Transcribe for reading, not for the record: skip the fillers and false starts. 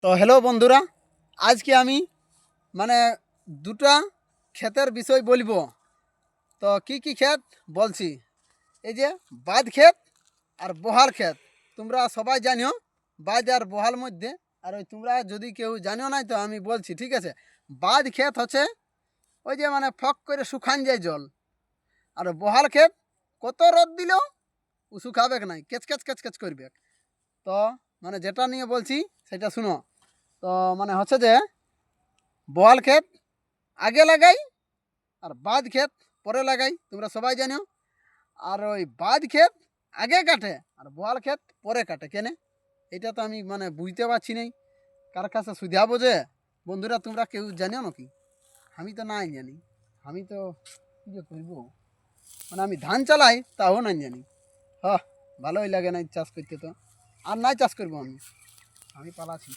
তো হ্যালো বন্ধুরা, আজকে আমি মানে দুটা ক্ষেতের বিষয় বলবো। তো কি কি ক্ষেত বলছি, এই যে বাঁধ ক্ষেত আর বহাল ক্ষেত। তোমরা সবাই জানিও বাঁধ আর বহাল মধ্যে, আর ওই তোমরা যদি কেউ জানিও নাই তো আমি বলছি, ঠিক আছে। বাঁধ ক্ষেত হচ্ছে ওই যে মানে ফক করে শুকান যায় জল, আর বহাল ক্ষেত কত রোদ দিলেও ও শুকাবে নাই, কেচ কেচ কেচ কেচ করবে। তো মানে যেটা নিয়ে বলছি সেটা শুনো। তো মানে হচ্ছে যে বহাল ক্ষেত আগে লাগাই আর বাঁধ ক্ষেত পরে লাগাই, তোমরা সবাই জানো। আর ওই বাঁধ ক্ষেত আগে কাটে আর বহাল ক্ষেত পরে কাটে কেনে, এটা তো আমি মানে বুঝতে পারছি নাই। কার কাছে সুধাবো যে বন্ধুরা, তোমরা কেউ জানিও নাকি? আমি তো নাই জানি। আমি তো কী যে করবো, মানে আমি ধান চালাই তাও নাই জানি। ভালোই লাগে না চাষ করতে, তো আর নাই চাষ করবো আমি। আমি পালাছি।